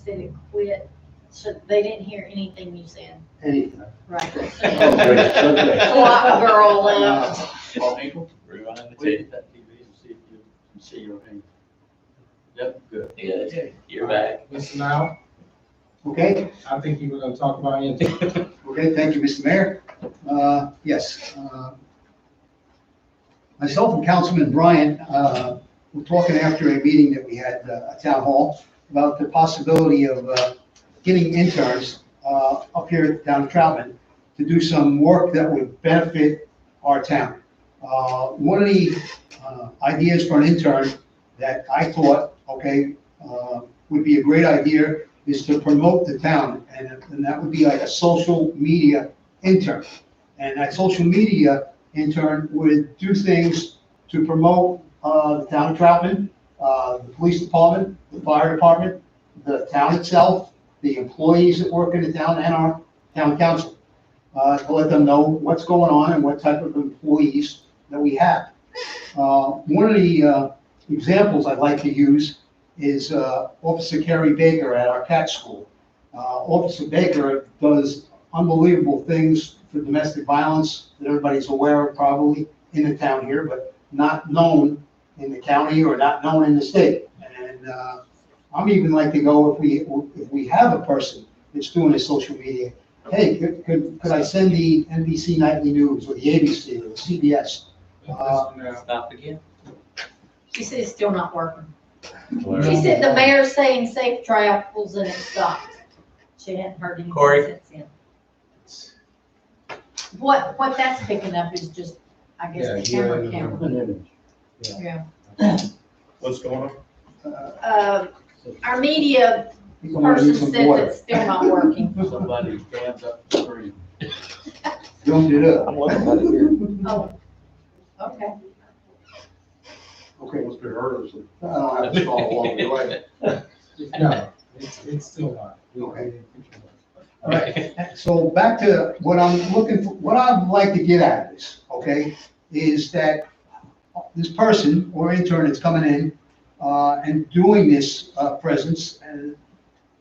said it quit. So they didn't hear anything you said. Anything. Right. So great, so great. So a girl left. Paul Hinkle, rewind the tape, that TV and see if you can see your hand. Yep, good. Good. You're back. Mr. Now, Okay, I think you were gonna talk about anything. okay, thank you, Mr. Mayor. Yes, myself and Councilman Bryant, were talking after a meeting that we had at Town Hall about the possibility of getting interns up here down Troutman to do some work that would benefit our town. One of the ideas for an intern that I thought, okay, would be a great idea is to promote the town, and that would be like a social media intern. And that social media intern would do things to promote the town of Troutman, the police department, the fire department, the town itself, the employees that work in the town, and our town council, to let them know what's going on and what type of employees that we have. One of the examples I'd like to use is Officer Kerry Baker at our CAT school. Officer Baker does unbelievable things for domestic violence that everybody's aware of probably in the town here, but not known in the county or not known in the state. And I'm even like to go, if we have a person that's doing a social media, hey, could I send the NBC Nightly News or the ABC or the CBS? Stop again. She said it's still not working. She said the mayor's saying safe travels and it stopped. She hadn't heard anything Corey? since then. What that's picking up is just, I guess, the camera. Yeah. What's going on? Our media He's gonna need person some said water. it's still not working. Somebody cams up the screen. Don't do that. Oh, okay. Okay, what's the hurdles? I don't have to follow along the way. No, it's still not. Okay. All right, so back to what I'm looking for, what I'd like to get at this, okay, is that this person or intern that's coming in and doing this presence, and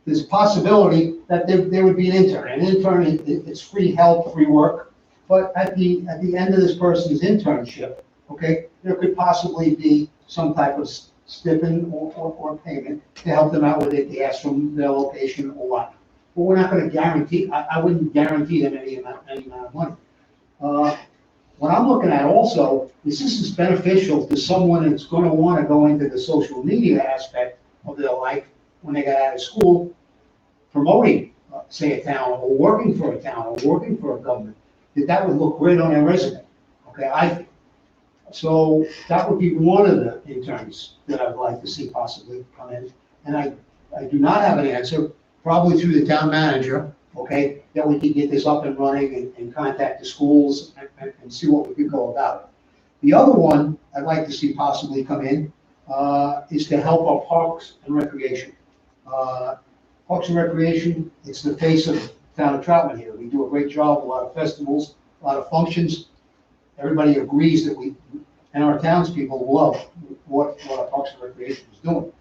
there's a possibility that there would be an intern. An intern, it's free help, free work, but at the end of this person's internship, okay, there could possibly be some type of stipend or payment to help them out with their gas from their location or what. But we're not gonna guarantee, I wouldn't guarantee them any amount of money. What I'm looking at also is this is beneficial to someone that's gonna wanna go into the social media aspect of their life when they got out of school, promoting, say, a town, or working for a town, or working for a government, that would look great on their resume. Okay, so that would be one of the interns that I'd like to see possibly come in. And I do not have an answer, probably through the town manager, okay, that we can get this up and running and contact the schools and see what we could go about. The other one I'd like to see possibly come in is to help our parks and recreation. Parks and recreation, it's the face of the town of Troutman here. We do a great job, a lot of festivals, a lot of functions. Everybody agrees that we, and our townspeople love what our Parks and Recreation is doing.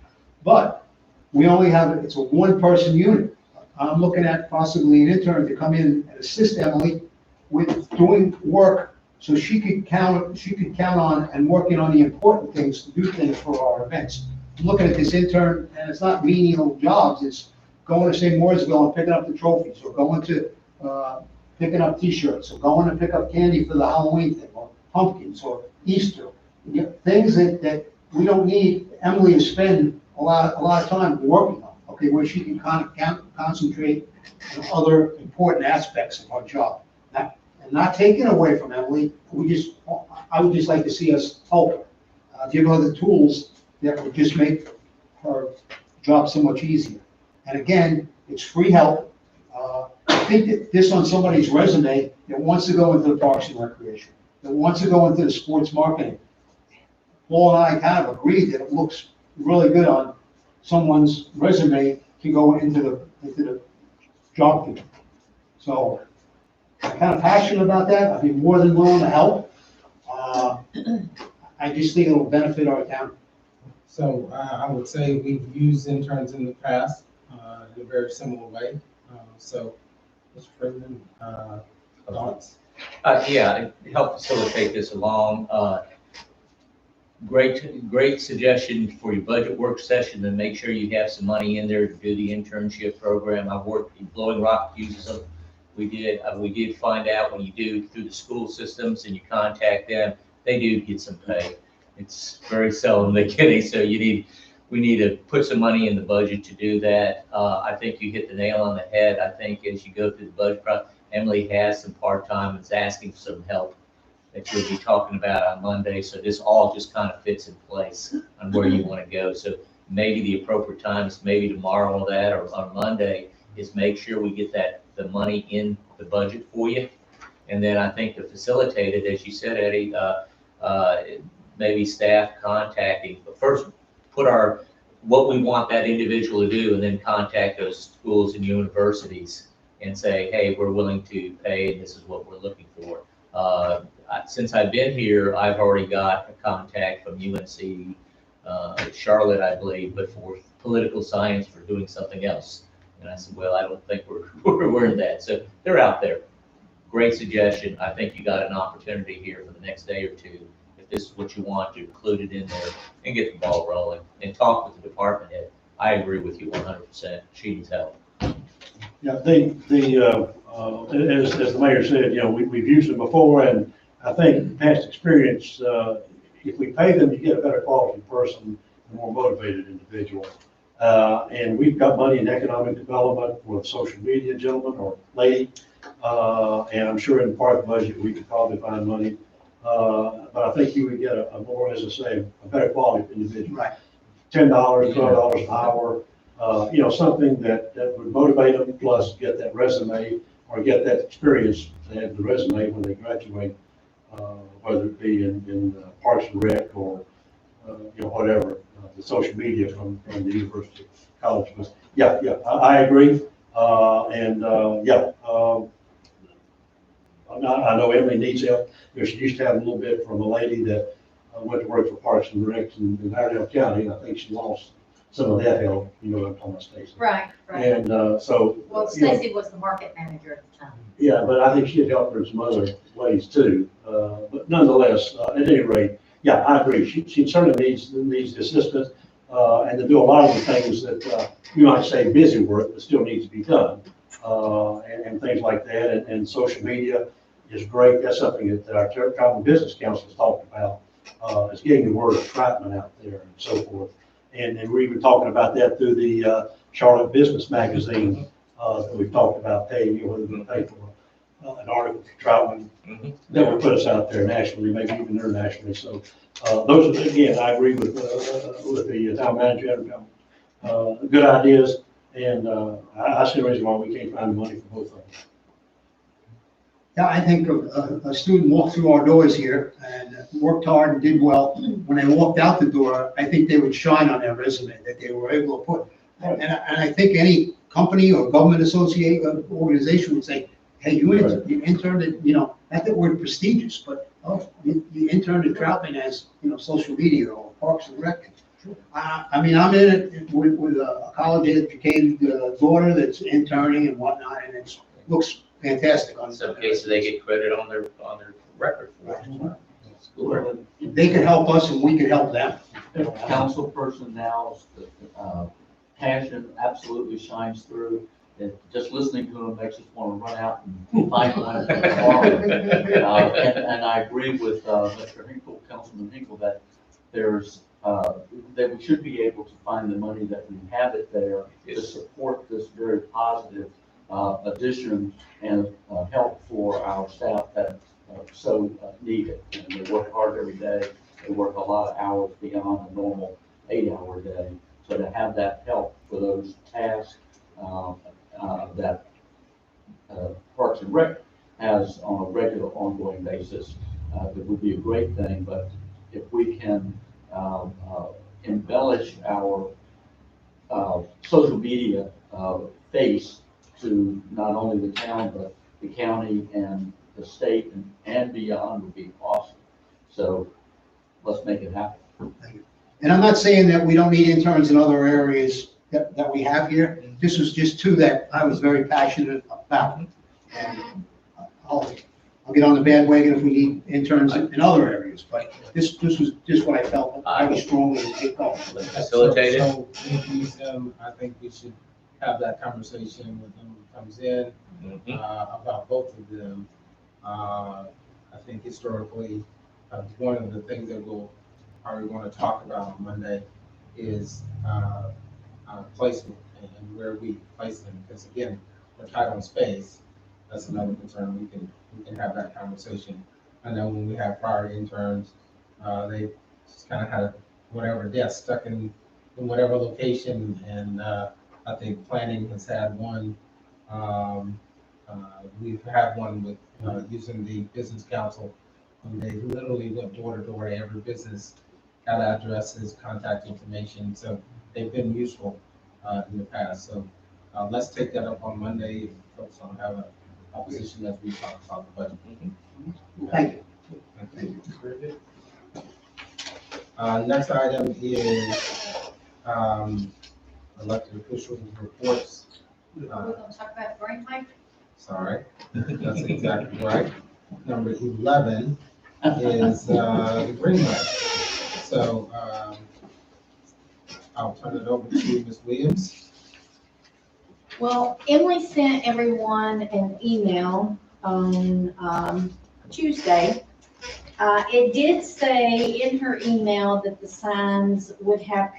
But we only have, it's a one-person unit. I'm looking at possibly an intern to come in and assist Emily with doing work so she could count on and working on the important things to do things for our events. I'm looking at this intern, and it's not menial jobs, it's going to St. Mooresville and picking up the trophies, or going to picking up T-shirts, or going to pick up candy for the Halloween thing, or pumpkins, or Easter. You know, things that we don't need Emily to spend a lot of time working on, okay, where she can concentrate on other important aspects of our job. And not taking away from Emily, I would just like to see us help her, give her the tools that would just make her job so much easier. And again, it's free help. I think that this on somebody's resume that wants to go into the Parks and Recreation, that wants to go into the sports marketing. Paul and I kind of agreed that it looks really good on someone's resume to go into the job field. So I'm kind of passionate about that. I'd be more than willing to help. I just think it'll benefit our town. So I would say we've used interns in the past. in a very similar way. So, Mr. President, thoughts? Yeah, to help facilitate this along, great suggestion for your budget work session, and make sure you have some money in there to do the internship program. I worked in Blowing Rock, uses them. We did find out when you do through the school systems and you contact them, they do get some pay. It's very seldom they get it, so we need to put some money in the budget to do that. I think you hit the nail on the head. I think as you go through the budget process, Emily has some part-time, is asking for some help that you'll be talking about on Monday. So this all just kind of fits in place on where you want to go. So maybe the appropriate time is maybe tomorrow or that, or on Monday, is make sure we get the money in the budget for you. And then I think to facilitate it, as you said, Eddie, maybe staff contacting, but first put what we want that individual to do, and then contact those schools and universities and say, hey, we're willing to pay, and this is what we're looking for. Since I've been here, I've already got a contact from UNC Charlotte, I believe, but for political science for doing something else. And I said, well, I don't think we're in that. So they're out there. Great suggestion. I think you got an opportunity here for the next day or two, if this is what you want, to include it in there and get the ball rolling and talk with the department head. I agree with you 100%. She needs help. Yeah, as the mayor said, we've used them before, and I think past experience, if we pay them, you get a better quality person, a more motivated individual. And we've got money in economic development for the social media gentleman or lady, and I'm sure in part of the budget we could probably find money. But I think you would get a more, as I say, a better quality individual. Right. $10, $12 an hour. Something that would motivate them, plus get that resume or get that experience to have the resume when they graduate, whether it be in Parks and Rec or, whatever, the social media from the university, college. But yeah, I agree. I know Emily needs help. She used to have a little bit from a lady that went to work for Parks and Rec in Iredell County, and I think she lost some of that help, I'm talking about Stacy. Right. And Well, Stacy was the market manager at the time. Yeah, but I think she'd help her in some other ways too. But nonetheless, at any rate, yeah, I agree. She certainly needs assistance, and to do a lot of the things that you might say busy work, but still needs to be done, and things like that. And social media is great. That's something that our Troutman Business Council has talked about, is getting the word of Troutman out there and so forth. And we're even talking about that through the Charlotte Business Magazine that we've talked about paying, whether we pay for an article for Troutman that will put us out there nationally, maybe even internationally. So those are, again, I agree with the town manager. Good ideas, and I see no reason why we can't find the money for both of them. Yeah, I think a student walked through our doors here and worked hard and did well. When they walked out the door, I think they would shine on their resume that they were able to put. And I think any company or government association organization would say, hey, you interned at, not that we're prestigious, but you interned at Troutman as, social media or Parks and Rec. I'm in it with a college educated daughter that's interning and whatnot, and it looks fantastic. In some cases, they get credit on their record for it. They can help us and we can help them. Council personnel's passion absolutely shines through. And just listening to them makes us want to run out and find one tomorrow. And I agree with Mr. Hinkle, Councilman Hinkle, that that we should be able to find the money that we have it there to support this very positive addition and help for our staff that so need it. And they work hard every day. They work a lot of hours beyond a normal 8-hour day. So to have that help for those tasks that Parks and Rec has on a regular, ongoing basis, that would be a great thing. But if we can embellish our social media face to not only the town, but the county and the state and beyond, would be awesome. So let's make it happen. And I'm not saying that we don't need interns in other areas that we have here. this was just two that I was very passionate about. And I'll get on the bandwagon if we need interns in other areas, but this was just what I felt I was strongly to get going. Facilitated. So if we use them, I think we should have that conversation with them who comes in, about both of them. I think historically, one of the things that we're going to talk about on Monday is placement and where we place them. Because again, we're tight on space. That's another concern. We can have that conversation. I know when we have prior interns, they just kind of had whatever desk stuck in whatever location, and I think planning has had one. We've had one with using the business council, and they literally went door to door to every business, got addresses, contact information. So they've been useful in the past. So let's take that up on Monday. If folks don't have a opposition as we talk about the budget. Thank you. Thank you. Next item is elected officials reports. We're gonna talk about Greenway. Sorry, that's exactly right. Number 11 is the Greenway. So I'll turn it over to Ms. Williams. Well, Emily sent everyone an email on Tuesday. It did say in her email that the signs would have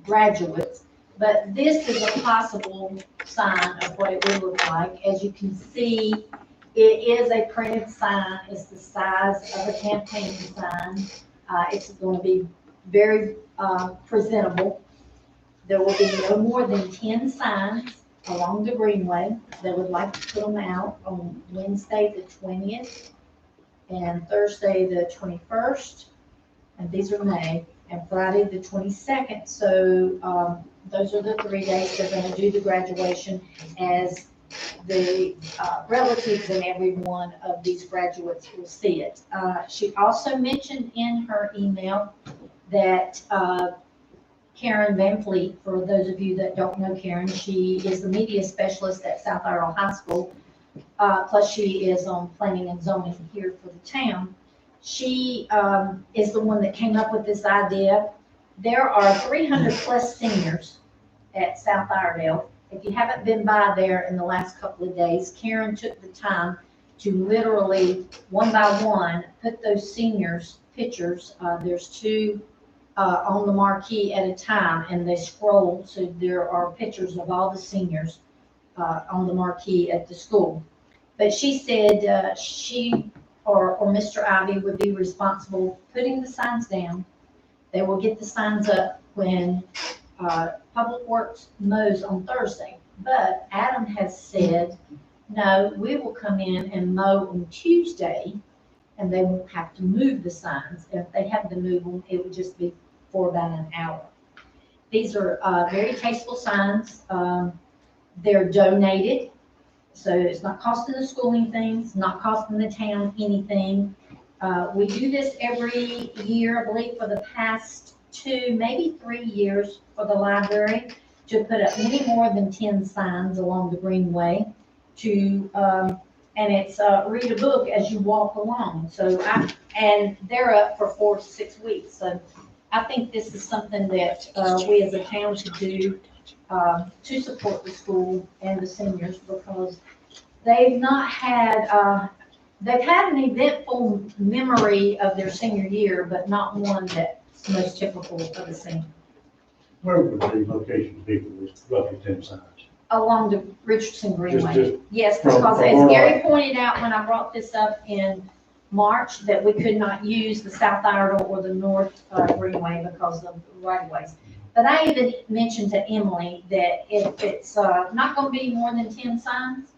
graduates, but this is a possible sign of what it would look like. As you can see, it is a printed sign. It's the size of a campaign sign. It's going to be very presentable. There will be no more than 10 signs along the Greenway. They would like to put them out on Wednesday, the 20th, and Thursday, the 21st, and these are May, and Friday, the 22nd. So those are the 3 days they're going to do the graduation, as the relatives and every one of these graduates will see it. She also mentioned in her email that Karen Van Fleet, for those of you that don't know Karen, she is the media specialist at South Iredell High School, plus she is on planning and zoning here for the town. She is the one that came up with this idea. There are 300 plus seniors at South Iredell. If you haven't been by there in the last couple of days, Karen took the time to literally, one by one, put those seniors' pictures. There's 2 on the marquee at a time, and they scroll, so there are pictures of all the seniors on the marquee at the school. But she said she or Mr. Ivy would be responsible putting the signs down. They will get the signs up when Public Works mows on Thursday. But Adam has said, no, we will come in and mow on Tuesday, and they won't have to move the signs. If they have to move them, it would just be for about an hour. These are very tasteful signs. They're donated, so it's not costing the school anything, it's not costing the town anything. We do this every year, I believe, for the past 2, maybe 3 years for the library, to put up many more than 10 signs along the Greenway to, and it's read a book as you walk along. So and they're up for 4 to 6 weeks. So I think this is something that we as a town should do to support the school and the seniors, because they've not had, they've had an eventful memory of their senior year, but not one that's most typical of a senior. Where would the location be for this roughly 10 signs? Along the Richardson Greenway. Just Yes, from because as where Gary pointed out when I brought this up in March, that we could not use the South Iredell or the North Greenway because of the right of ways. But I even mentioned to Emily that if it's not going to be more than 10 signs,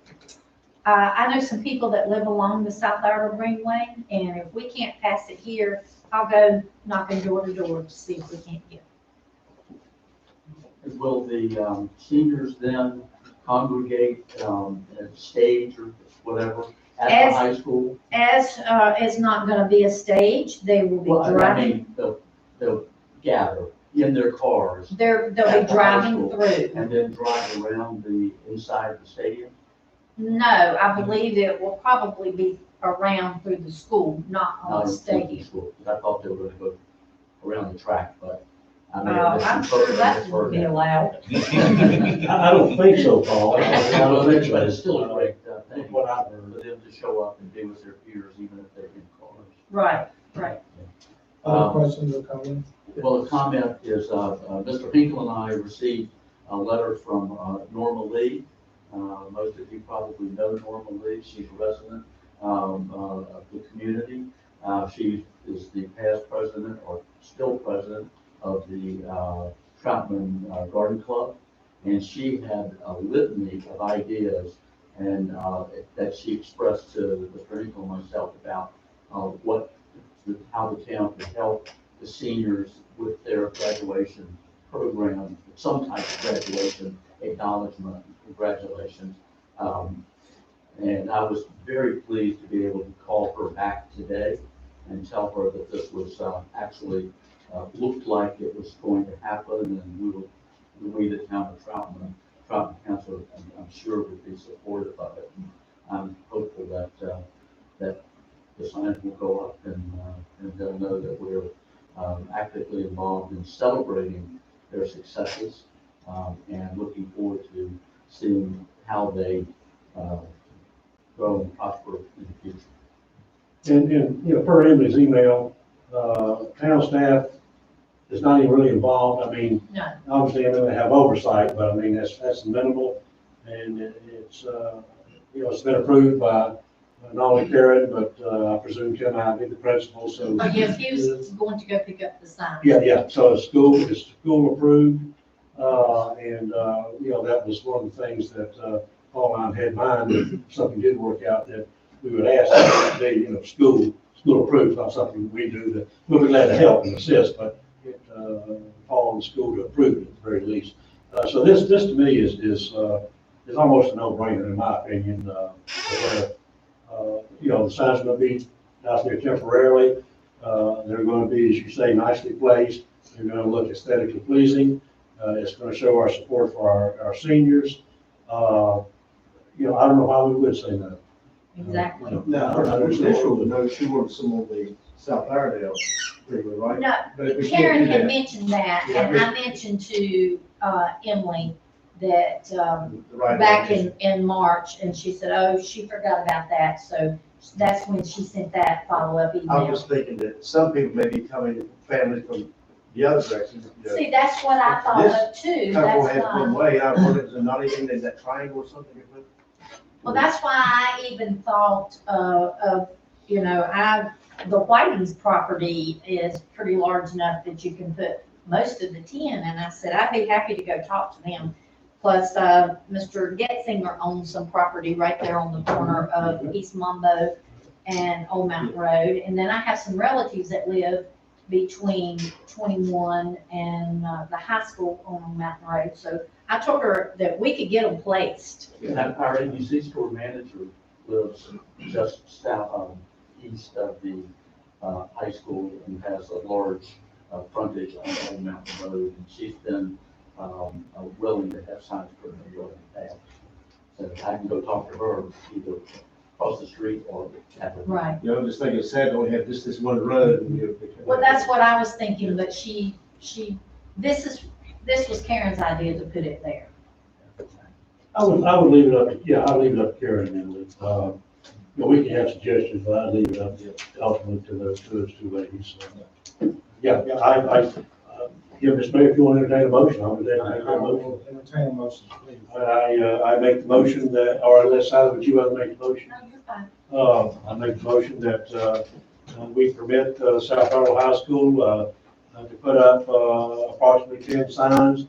I know some people that live along the South Iredell Greenway, and if we can't pass it here, I'll go knocking door to door to see if we can't get it. Will the seniors then congregate at stage or whatever at the high school? As it's not going to be a stage, they will be Well, I driving. mean, they'll gather, in their cars They'll be At the high driving school. through. and then drive around the inside of the stadium? No, I believe it will probably be around through the school, not on the Not in stadium. school, 'cause I thought they were gonna go around the track, but I may Uh, have I'm sure that misinterpreted would be that. allowed. I don't think so, Paul. I don't think so. But it's still a great thing That's what I've heard. for them to show up and be with their peers, even if they're in cars. Right, right. Other questions or comments? Well, the comment is, Mr. Hinkle and I received a letter from Norma Lee. Most of you probably know Norma Lee. She's a resident of the community. She is the past president or still president of the Troutman Garden Club. And she had a litany of ideas and that she expressed to Mr. Hinkle and myself about how the town could help the seniors with their graduation program, some type of graduation acknowledgement, congratulations. And I was very pleased to be able to call her back today and tell her that this was actually looked like it was going to happen, and we, the town of Troutman Council, I'm sure would be supportive of it. I'm hopeful that that the signs will go up and they'll know that we're actively involved in celebrating their successes and looking forward to seeing how they grow and prosper in the future. And, you know, per Emily's email, town staff is not even really involved. I mean, No. obviously, I know they have oversight, but I mean, that's minimal. And it's, you know, it's been approved by not only Karen, but I presume Tim Ivy, the principal, so. Oh, yes, he was going to go pick up the sign. Yeah, so it's school approved. And, you know, that was one of the things that Paul and I had in mind, if something did work out, that we would ask that they, you know, school approved, not something we do, that we'll be glad to help and assist, but it, Paul and the school to approve it at the very least. So this to me is almost a no-brainer in my opinion, where, you know, the signs are going to be out there temporarily. They're going to be, as you say, nicely placed. They're going to look aesthetically pleasing. It's going to show our support for our seniors. You know, I don't know why we would say no. Exactly. Now, her initial note, she wanted some on the South Iredale, right? No, But we can't Karen do had that. mentioned that, Yeah. and I mentioned to Emily that The right back of way. in March, and she said, oh, she forgot about that, so that's when she sent that follow-up I email. was thinking that some people may be coming, families from the other direction. You know, See, that's what I thought of too, kind of will that's have one why, way, I wondered, is there not even in that triangle or something? well, that's why I even thought of, you know, the Whiting's property is pretty large enough that you can put most of the 10, and I said, I'd be happy to go talk to them. Plus, Mr. Getzinger owns some property right there on the corner of East Mumbo and Old Mountain Road. And then I have some relatives that live between 21 and the high school on Old Mountain Road. So I told her that we could get them placed. And our ABC store manager lives just south, east of the high school and has a large frontage on Old Mountain Road. And she's been willing to have signs put in the building past. So I can go talk to her either across the street or at the. Right. You know, I'm just thinking it's sad to only have this one road. And, you know, Well, that's what I was thinking, but this was Karen's idea to put it there. I would leave it up, I'd leave it up to Karen and Emily. You know, we can have suggestions, but I'd leave it up ultimately to those two ladies. Ms. Mayor, if you want to entertain a motion, I would entertain a motion. will entertain a motion, please. I make the motion that, or unless I would you rather make the motion? No, you're fine. I make the motion that we permit South Harrell High School to put up approximately 10 signs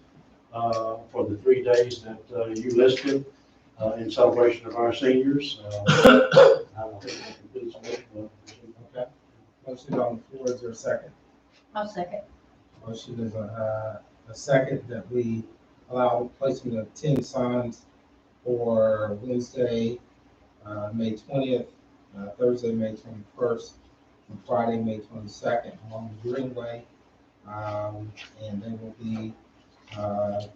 for the 3 days that you listed in celebration of our seniors. I think that concludes the motion. Okay. Motion on the floor, is there a second? I'll second. Motion is a second that we allow placement of 10 signs for Wednesday, May 20th, Thursday, May 21st, and Friday, May 22nd along the Greenway And they will be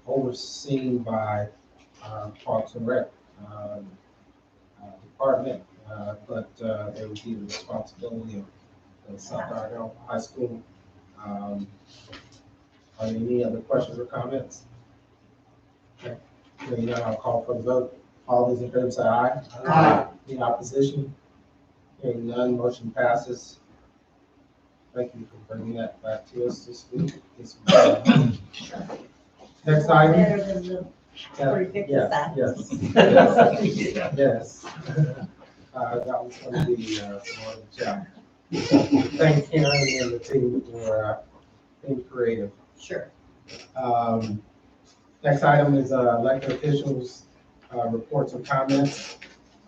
overseen by Parks and Rec department, but they will be the responsibility of the South Iredell High School. Are there any other questions or comments? Okay. Hearing none, I'll call for the vote. All those in favor say aye. Aye. Any opposition? Hearing none, motion passes. Thank you for bringing that back to us this week. Next item. Better than the 350 Yes, signs. yes. Yes. That was going to be more of a challenge. Thank Karen and the team for being creative. Sure. Next item is elected officials' reports and comments.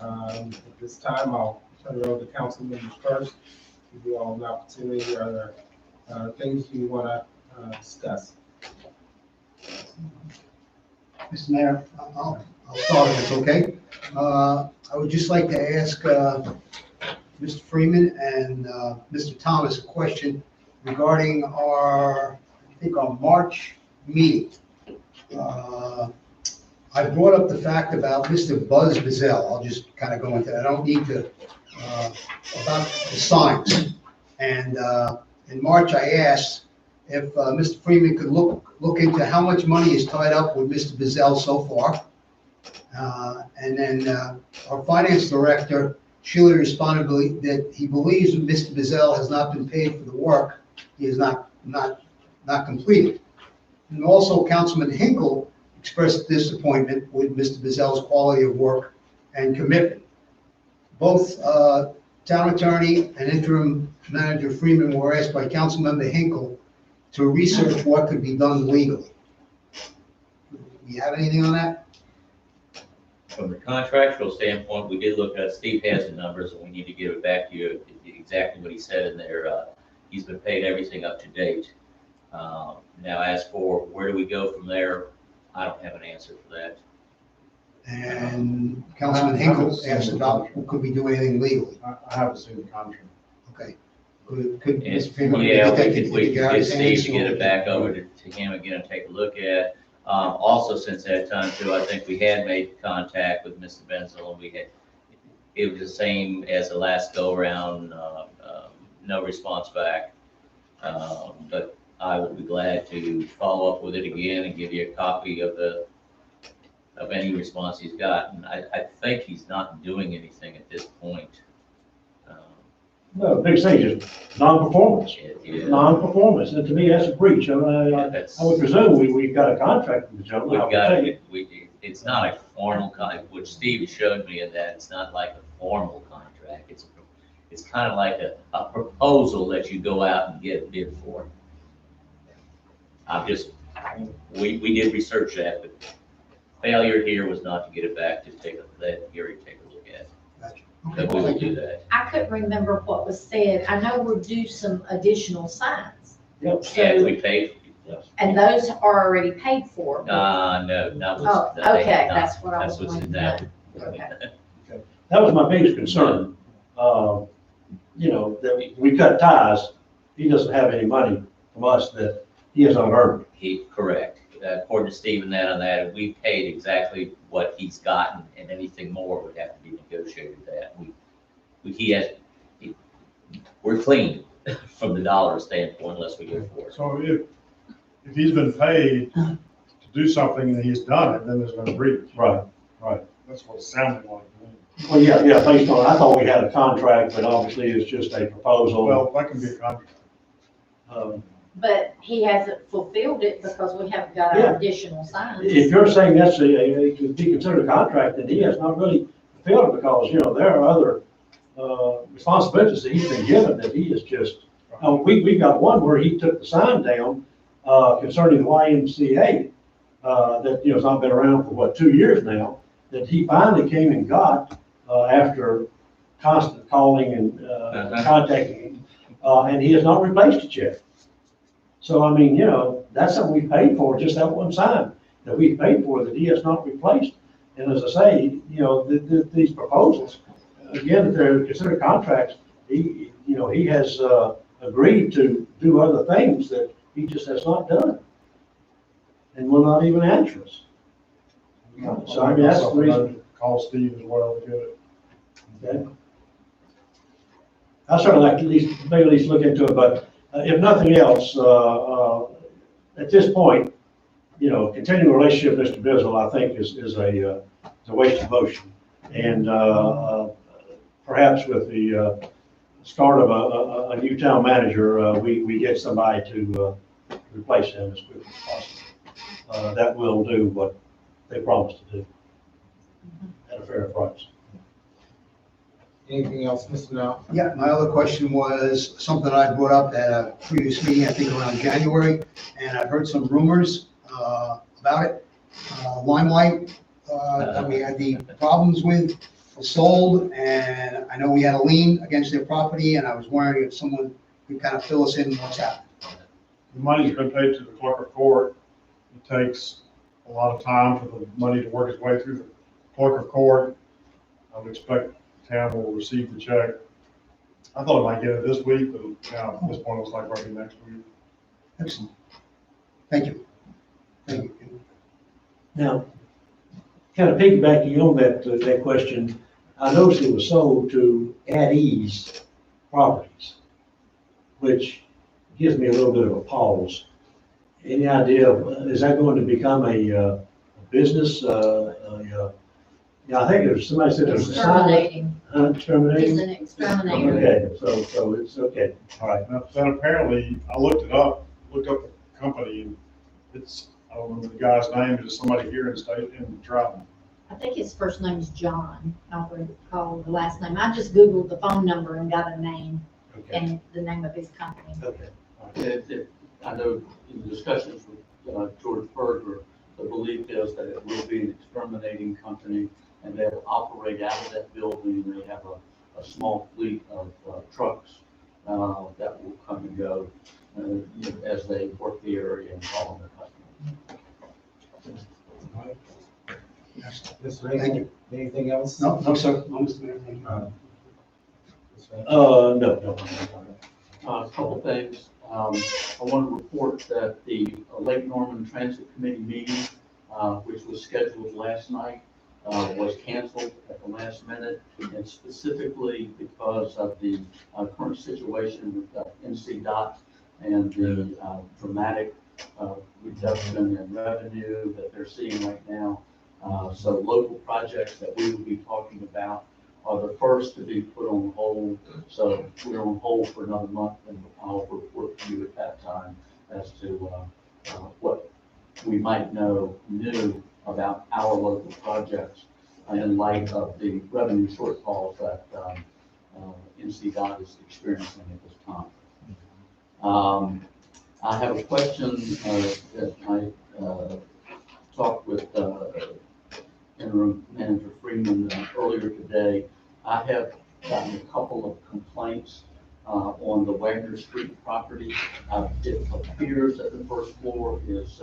At this time, I'll turn it over to council members first. Give you all an opportunity. Are there things you want to discuss? Mr. Mayor, I'll start if it's okay. I would just like to ask Mr. Freeman and Mr. Thomas a question regarding our March meeting. I brought up the fact about Mr. Buzz Bizzell. I'll just kind of go into that. I don't need to, about the signs. And in March, I asked if Mr. Freeman could look into how much money is tied up with Mr. Bizzell so far. And then our finance director, Sheila, responded that he believes Mr. Bizzell has not been paid for the work he has not completed. And also Councilman Hinkle expressed disappointment with Mr. Bizzell's quality of work and commitment. Both town attorney and interim manager Freeman were asked by Councilmember Hinkle to research what could be done legally. Do you have anything on that? From the contractual standpoint, we did look at, Steve has the numbers, and we need to give it back to you, exactly what he said in there. He's been paid everything up to date. Now, as for where do we go from there, I don't have an answer for that. And Councilman Hinkle asked about, could we do anything legally? I haven't seen the contract. Okay. Could And, Mr. Freeman yeah, get we that could into get Gary's Steve hands to get so- it back over to him again and take a look at. Also, since that time too, I think we had made contact with Mr. Benzel, and it was the same as the last go around, no response back. But I would be glad to follow up with it again and give you a copy of any response he's gotten. I think he's not doing anything at this point. No, the biggest thing is non-performance. Yeah. Non-performance, and to me, that's a breach. I would presume we've got a contract with the gentleman. We've got it, it's not a formal which Steve showed me, that it's not like a formal contract. It's kind of like a proposal that you go out and get a bid for. We did research that, but failure here was not to get it back to let Gary take a look at it. Gotcha. But we will do that. I couldn't remember what was said. I know we're due some additional signs. Yep. Yeah, we paid. And those are already paid for. No, not with. Oh, no, they okay, have not. that's what I was That's what's in wondering. that. Okay. That was my biggest concern. That we cut ties, he doesn't have any money from us that he has unearned. Correct. According to Stephen, on that, we paid exactly what he's gotten, and anything more would have to be negotiated. We're clean from the dollar standpoint unless we go for it. So if he's been paid to do something and he's done it, then there's been a breach. Right. That's what it sounded like to me. Well, yeah, based on, I thought we had a contract, but obviously it's just a proposal. Well, that can be a contract. But he hasn't fulfilled it because we haven't got Yeah. our additional signs. If you're saying that's could be considered a contract, then he has not really fulfilled it because, there are other responsibilities that he's been given that he is just, we've got one where he took the sign down concerning the YMCA that, has not been around for 2 years now, that he finally came and got after constant calling and contacting him, and he has not replaced it yet. So, that's something we paid for, just that one sign that we paid for that he has not replaced. And as I say, these proposals, again, if they're considered contracts, he has agreed to do other things that he just has not done it. And will not even answer us. So I mean, that's the reason. Call Steve as well to get it. Okay. I certainly like to maybe at least look into it, but if nothing else, at this point, you know, continuing a relationship with Mr. Bizzle, I think is a waste of motion. And perhaps with the start of a new town manager, we get somebody to replace him as quickly as possible. That will do what they promised to do at a fair price. Anything else, Mr. Now? Yeah, my other question was something I brought up at a previous meeting, I think around January, and I've heard some rumors about it. Limelight, that we had the problems with, was sold, and I know we had a lien against their property, and I was wondering if someone could kind of fill us in what's happened. The money's been paid to the clerk of court. It takes a lot of time for the money to work its way through the clerk of court. I would expect the town will receive the check. I thought I might get it this week, but now at this point, it looks like probably next week. Excellent. Thank you. Thank you. Now, kind of piggybacking on that question, I noticed it was sold to at-ease properties, which gives me a little bit of a pause. Any idea, is that going to become a business? Yeah, I think there's, somebody said there's a sign. Exterminating. Exterminating? He's an exterminator. Okay, so it's okay, all right. Then apparently, I looked up the company, and it's, I don't remember the guy's name, it's somebody here in Troutman. I think his first name is John. I don't recall the last name. I just Googled the phone number and got a name Okay, and the name of his company. okay. I know in discussions with George Berger, the belief is that it will be an exterminating company, and they'll operate out of that building. They have a small fleet of trucks that will come and go as they work the area and follow their customers. Thank you. Anything else? No, no, sir. No, Mr. Mayor, thank you. No. A couple things. I want to report that the Lake Norman Transit Committee meeting, which was scheduled last night, was canceled at the last minute, and specifically because of the current situation with NCDOT and the dramatic reduction in revenue that they're seeing right now. So local projects that we will be talking about are the first to be put on hold. So we're on hold for another month, and I'll report to you at that time as to what we might know new about our local projects in light of the revenue shortfalls that NCDOT is experiencing at this time. I have a question that I talked with Interim Manager Freeman earlier today. I have gotten a couple of complaints on the Wagner Street property. It appears that the first floor is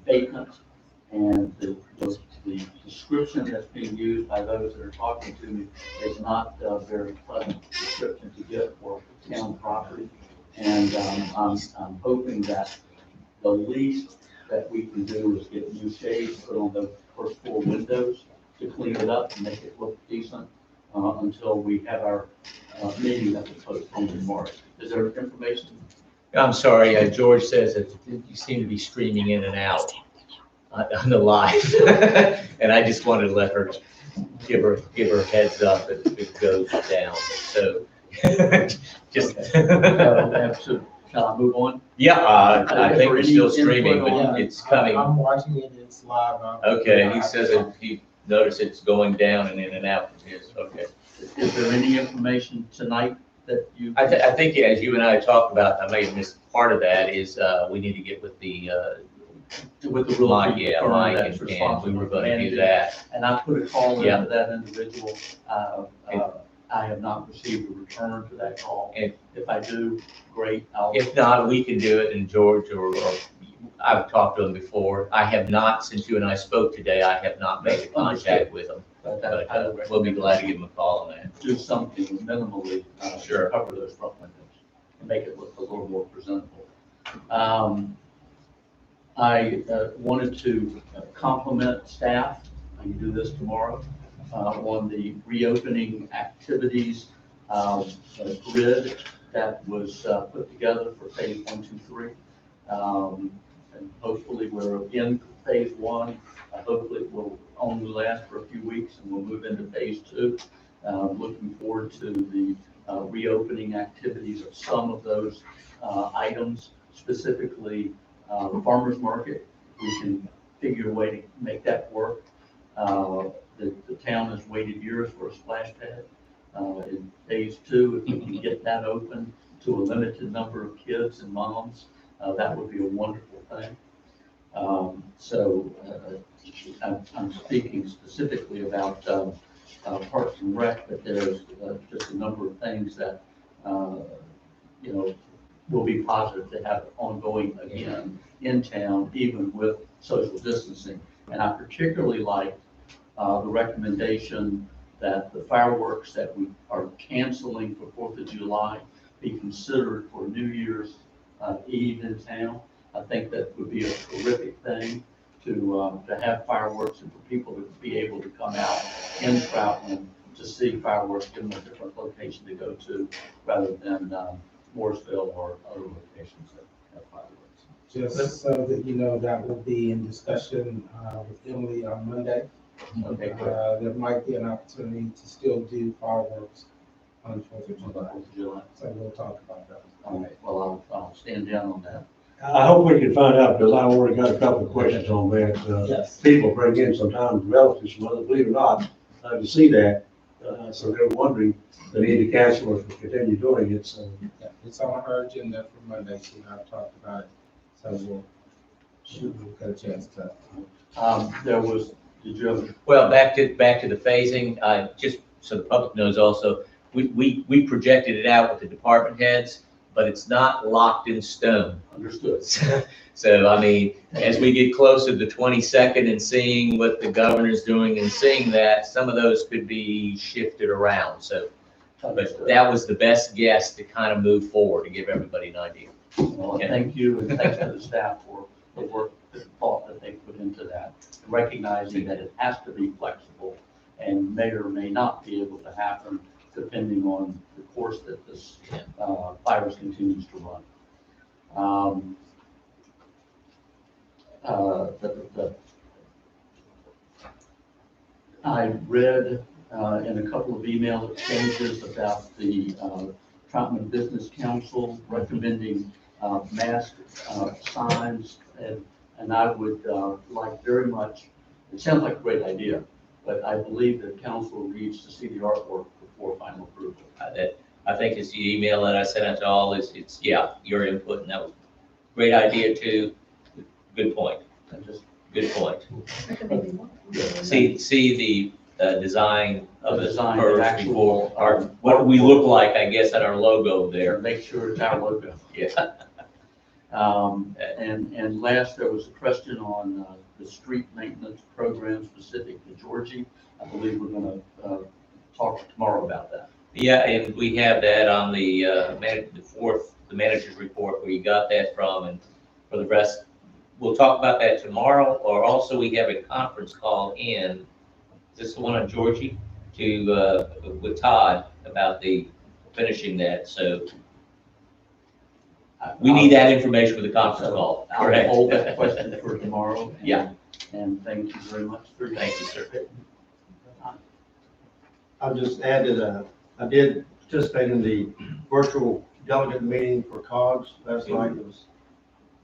vacant, and the description that's being used by those that are talking to me is not a very pleasant description to get for town property. And I'm hoping that the least that we can do is get new shades put on the first floor windows to clean it up and make it look decent until we have our meeting that was postponed in March. Is there information? I'm sorry, George says that you seem to be streaming in and out on the live. And I just wanted to let her, give her heads up that it goes down, so. Just. Shall I move on? Yeah, I think we're still streaming, but it's coming. I'm watching it, it's live. Okay, he says that he noticed it's going down and in and out from his, okay. Is there any information tonight that you? I think as you and I talked about, I may have missed part of that, is we need to get with the real Mike, estate yeah, firm Mike, that's and we responsible were for gonna do managing it. that. And I put a call Yeah. into that individual. I have not received a return to that call. And if I do, great. If not, we can do it, and George or I've talked to him before. I have not, since you and I spoke today, I have not made a contact with him. But we'll be glad to give him a call on that. Do something minimally Sure. to cover those front windows and make it look a little more presentable. I wanted to compliment staff, I can do this tomorrow, on the reopening activities grid that was put together for phase 1, 2, 3. And hopefully we're in phase 1. Hopefully it will only last for a few weeks and we'll move into phase 2. Looking forward to the reopening activities of some of those items, specifically the farmer's market. We can figure a way to make that work. The town has waited years for a splash pad. In phase 2, if we can get that open to a limited number of kids and moms, that would be a wonderful thing. I'm speaking specifically about Parks and Rec, but there's just a number of things that, will be positive to have ongoing again in town, even with social distancing. And I particularly like the recommendation that the fireworks that we are canceling for 4th of July be considered for New Year's Eve in town. I think that would be a terrific thing to have fireworks and for people to be able to come out in Troutman to see fireworks, give them a different location to go to rather than Mooresville or other locations that have fireworks. Just so that you know, that will be in discussion with Emily on Monday. Okay, good. There might be an opportunity to still do fireworks on 4th of July. 4th of July. So we'll talk about that. All right, well, I'll stand down on that. I hope we can find out, because I already got a couple of questions on that. Yes. People bring in sometimes relatives from others, believe it or not, to see that. So they're wondering, they need to cancel or continue doing it, so. Yeah, it's on her agenda for Monday. She and I talked about it. So we'll get a chance to. Did you have? Well, back to the phasing, just so the public knows also, we projected it out with the department heads, but it's not locked in stone. Understood. So, I mean, as we get closer to the 22nd and seeing what the governor's doing and seeing that, some of those could be shifted around. So, but that was the best guess to kind of move forward to give everybody an idea. Well, thank you, and thanks to the staff for the work, the thought that they put into that, recognizing that it has to be flexible and may or may not be able to happen depending on the course that this virus continues to run. I read in a couple of email exchanges about the Troutman Business Council recommending mask signs, and I would like very much, it sounds like a great idea, but I believe that council needs to see the artwork before final approval. I think it's the email that I sent out to all, it's your input, and that was a great idea too. Good point. Good point. See the design of the design, first actual before, what do we look like, I guess, at our logo there. Make sure it's our logo. Yeah. And last, there was a question on the street maintenance program specific to Georgie. I believe we're going to talk tomorrow about that. Yeah, and we have that on the manager's report where you got that from, and for the rest, we'll talk about that tomorrow, or also we have a conference call in, is this the one on Georgie, with Todd about the finishing that, so we need that information for the conference call. I'll hold that question for tomorrow. Yeah. And thank you very much for your. Thank you, sir. I'll just add that I did participate in the virtual delegate meeting for COGS last night. It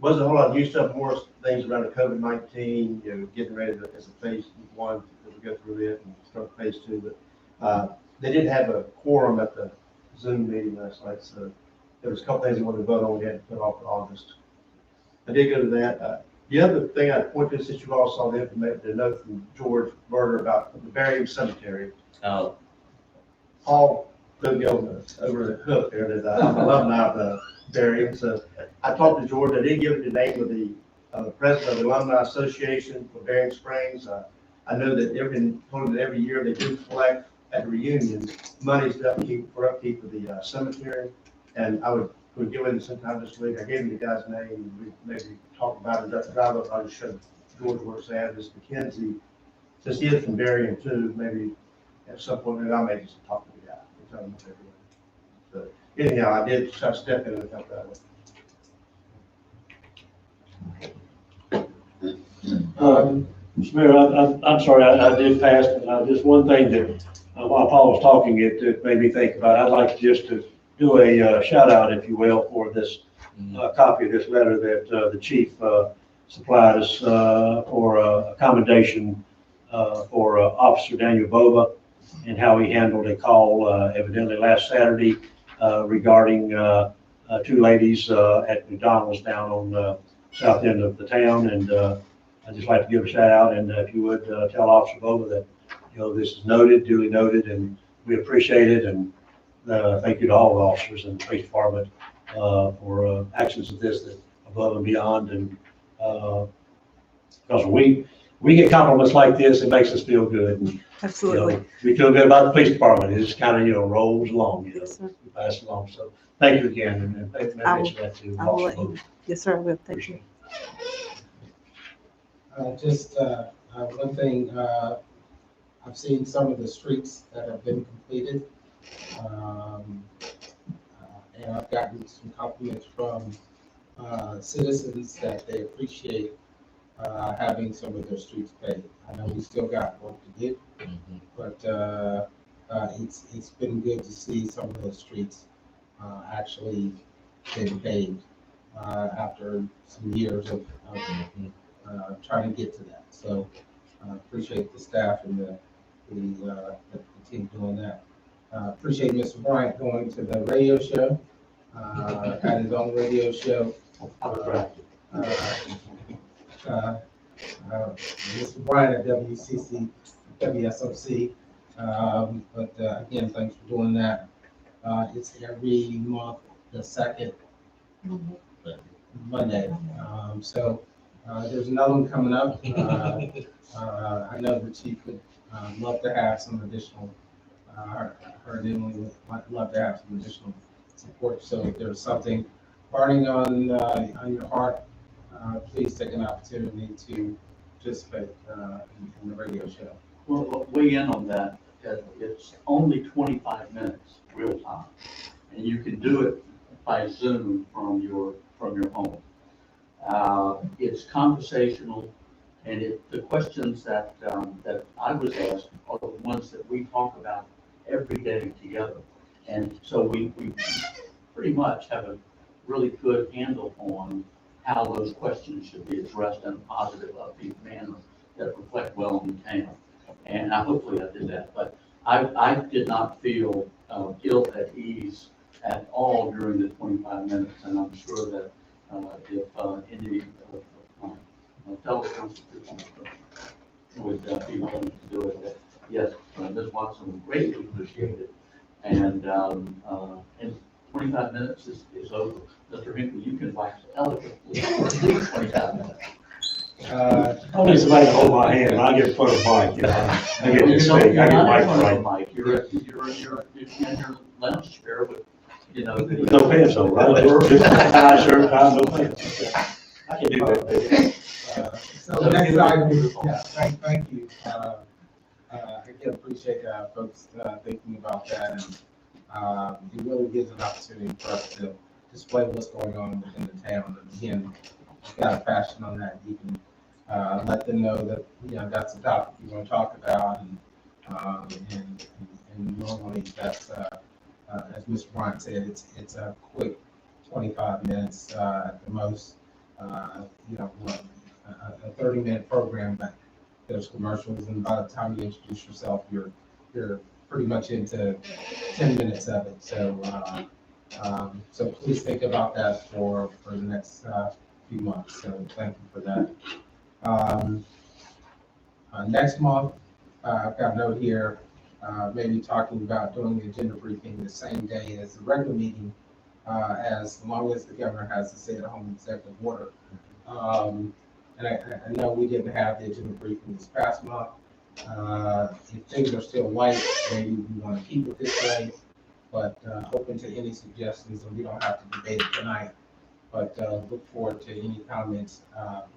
wasn't a whole lot of new stuff, more things around the COVID-19, getting ready as a phase 1 as we go through it and start phase 2. But they did have a quorum at the Zoom meeting last night, so there was a couple things they wanted to vote on. We had to put off to August. I did go to that. The other thing I'd point to, since you all saw the note from George Berger about the buried cemetery. Oh. Paul Gilman over at Hook there, there's an alumni of the burial. So I talked to George. I didn't give it the name of the president of the Alumni Association for Bering Springs. I know that every year they do collect at reunion monies for upkeep of the cemetery. And I would we get with him sometime this week. I gave him the guy's name, we maybe talk about it, I just showed George where it's at, it's McKenzie. Since he is from Darien too, maybe at some point, maybe I'll make some talk to the guy. And tell him what they're doing. So anyhow, I did try to step in and help that way. Mr. Mayor, I'm sorry, I did pass, but just one thing that, while Paul was talking, it made me think about, I'd like just to do a shout out, if you will, for this copy of this letter that the chief supplied us for a commendation for Officer Daniel Bova and how he handled a call evidently last Saturday regarding two ladies at McDonald's down on the south end of the town. And I'd just like to give a shout out, and if you would tell Officer Bova that, this is noted, duly noted, and we appreciate it. And thank you to all the officers in the police department for actions of this that above and beyond. And because we get compliments like this, it makes us feel good. And, Absolutely. We feel good about the police department. It just kind of, rolls along, Yes, sir. we pass it along. So thank you again, and mention that to I will Officer let Bova. you. Yes, sir, I will. Thank you. Just one thing, I've seen some of the streets that have been completed. And I've gotten some compliments from citizens that they appreciate having some of their streets paved. I know we still got work to do, but it's been good to see some of those streets actually been paved after some years of trying to get to that. So appreciate the staff and the team doing that. Appreciate Mr. Bryant going to the radio show, had his own radio show. Mr. Bryant at WSOC. But again, thanks for doing that. It's every month, the second Monday. So there's another one coming up. I know the chief would love to have some additional, her and Emily would love to have some additional support. So if there's something burning on your heart, please take an opportunity to participate in the radio show. Well, weigh in on that. It's only 25 minutes real time, and you can do it by Zoom from your home. It's conversational, and the questions that I was asked are the ones that we talk about every day together. And so we pretty much have a really good handle on how those questions should be addressed in a positive, upbeat manner that reflect well on the town. And hopefully I did that, but I did not feel ill at ease at all during the 25 minutes, and I'm sure that if any of my fellow constituents would be willing to do it, that yes, Ms. Watson would greatly appreciate it. And 25 minutes is over. Mr. Hinckley, you can wax eloquently for 25 minutes. I need somebody to hold my hand, and I get in front of Mike, I get this thing, I get Mike right. Mike, you're in your lounge chair with, With no pants on, right? Just a tie shirt, tie, no pants. I can do that. So the next item is, thank you. Again, appreciate folks thinking about that, and it really gives an opportunity for us to display what's going on within the town. And again, if you've got a passion on that, you can let them know that that's a topic you want to talk about, and normally that's as Mr. Bryant said, it's a quick 25 minutes at the most. A 30-minute program, but there's commercials, and by the time you introduce yourself, you're pretty much into 10 minutes of it. So so please think about that for the next few months. So thank you for that. Next month, I've got a note here, maybe talking about doing the agenda briefing the same day as the regular meeting, as long as the governor has to stay-at-home executive order. And I know we didn't have the agenda briefing this past month. If things are still light, maybe we want to keep it this way. but open to any suggestions, and we don't have to debate it tonight. But look forward to any comments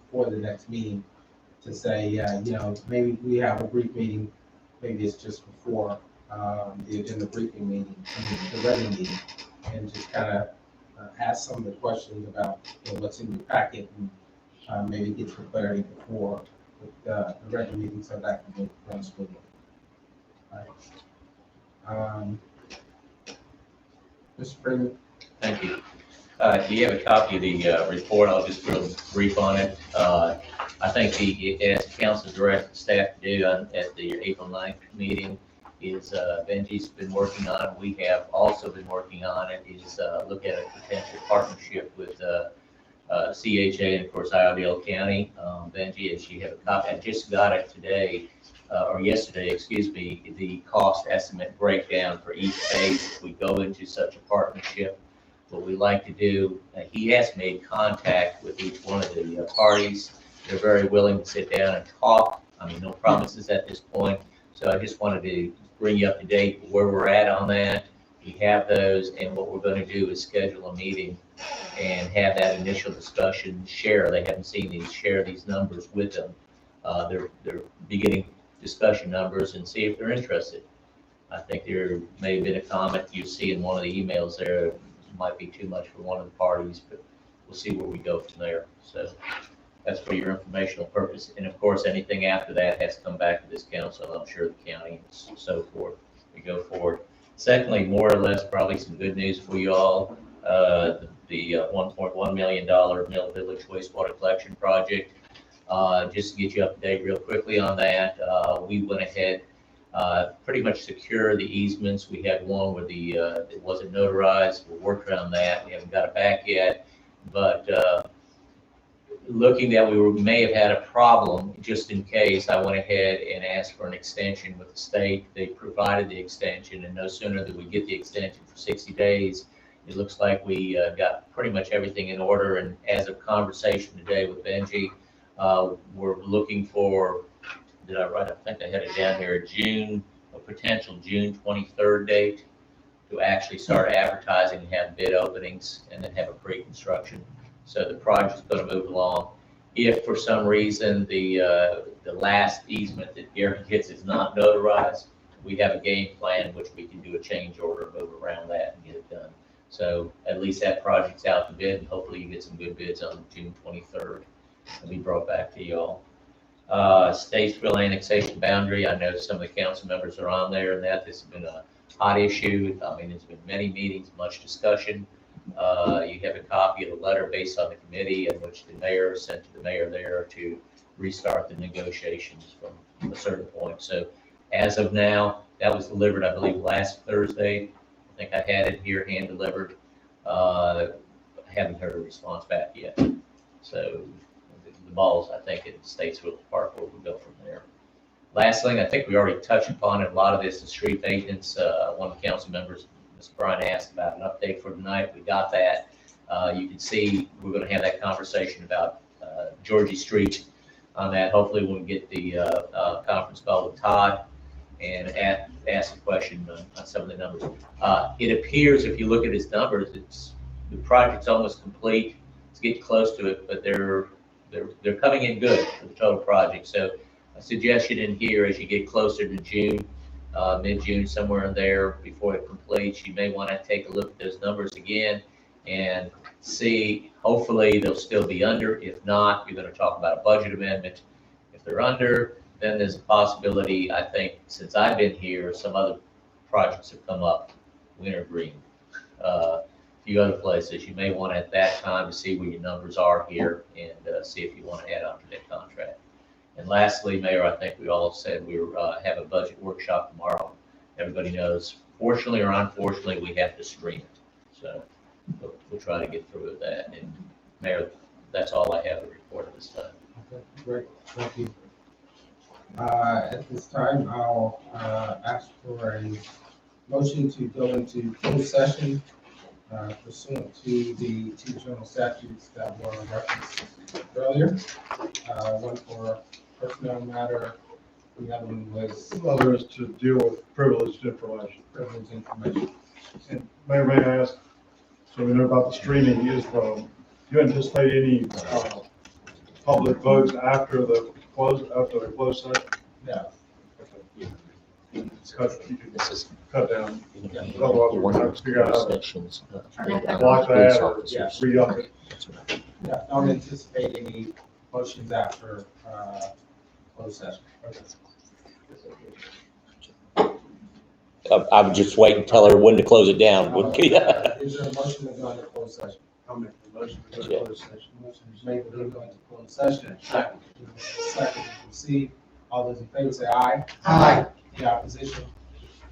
before the next meeting to say, maybe we have a brief meeting, maybe it's just before the agenda briefing meeting, the regular meeting, and just kind of ask some of the questions about what's in your packet and maybe get some clarity before the regular meeting so that can run smoothly. All right. Mr. Freeman? Thank you. Do you have a copy of the report? I'll just real brief on it. I think as council directed staff to do at the April 9th meeting is Benji's been working on, we have also been working on it, is look at a potential partnership with CHA and of course Iredell County. Benji, as you have a copy, I just got it today, or yesterday, excuse me, the cost estimate breakdown for each phase if we go into such a partnership. What we like to do, he has made contact with each one of the parties. They're very willing to sit down and talk. I mean, no promises at this point. So I just wanted to bring you up to date where we're at on that. We have those, and what we're going to do is schedule a meeting and have that initial discussion, share. They haven't seen these, share these numbers with them. They're beginning discussion numbers and see if they're interested. I think there may have been a comment you see in one of the emails there. Might be too much for one of the parties, but we'll see where we go from there. So that's for your informational purpose. And of course, anything after that has to come back to this council, I'm sure the county and so forth. We go forward. Secondly, more or less, probably some good news for you all. The $1.1 million Mill Village wastewater collection project. Just to get you up to date real quickly on that, we went ahead, pretty much secure the easements. We had one where it wasn't notarized. We'll work around that. We haven't got it back yet, but looking that we may have had a problem, just in case, I went ahead and asked for an extension with the state. They provided the extension, and no sooner did we get the extension for 60 days, it looks like we got pretty much everything in order. And as a conversation today with Benji, we're looking for, did I write? I think I had it down here, a potential June 23rd date to actually start advertising and have bid openings and then have a pre-construction. So the project's going to move along. If for some reason the last easement that Gary gets is not notarized, we have a game plan in which we can do a change order, move around that and get it done. So at least that project's out to bid, and hopefully you get some good bids on June 23rd and be brought back to y'all. Statesville annexation boundary. I know some of the council members are on there, and that this has been a hot issue. I mean, there's been many meetings, much discussion. You have a copy of the letter based on the committee in which the mayor sent to the mayor there to restart the negotiations from a certain point. So as of now, that was delivered, I believe, last Thursday. I think I had it here hand delivered. I haven't heard a response back yet. So the ball's, I think, in Statesville Park, where we go from there. Last thing, I think we already touched upon it. A lot of this is street maintenance. One of the council members, Mr. Brian, asked about an update for tonight. We got that. You can see we're going to have that conversation about Georgie Street on that. Hopefully we'll get the conference call with Todd and ask a question on some of the numbers. It appears, if you look at his numbers, the project's almost complete. It's getting close to it, but they're coming in good for the total project. So a suggestion in here, as you get closer to June, mid-June, somewhere in there before it completes, you may want to take a look at those numbers again and see, hopefully they'll still be under. If not, you're going to talk about a budget amendment. If they're under, then there's a possibility, I think, since I've been here, some other projects have come up, Wintergreen, a few other places. You may want at that time to see where your numbers are here and see if you want to add on to that contract. And lastly, Mayor, I think we all said we have a budget workshop tomorrow. Everybody knows, fortunately or unfortunately, we have to stream it. So we'll try to get through with that. And Mayor, that's all I have to report at this time. Okay, great, thank you. At this time, I'll ask for a motion to go into closed session pursuant to the two general statutes that were referenced earlier. One for personnel matter, the other one was Other is to deal with privileged information. privileged information. And Mayor, may I ask, so we know about the streaming, do you anticipate any, public votes after the closed session? No. Cut down, Yeah. otherwise we're gonna have to figure out how to Okay. block that or Yeah. re-up it. Yeah, don't anticipate any motions after, closed session. I would just wait and tell her when to close it down, wouldn't you? Is there a motion to go into closed session? I'll make the motion to go Yeah. to closed session. Motion is made to go into closed session. Second. Second, proceed. All those in favor say aye. Aye. The opposition,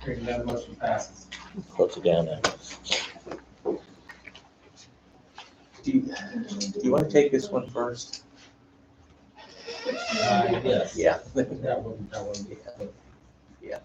hearing none, motion passes. Close it down now. Do you want to take this one first? Yes. Yeah. That wouldn't be. Yeah.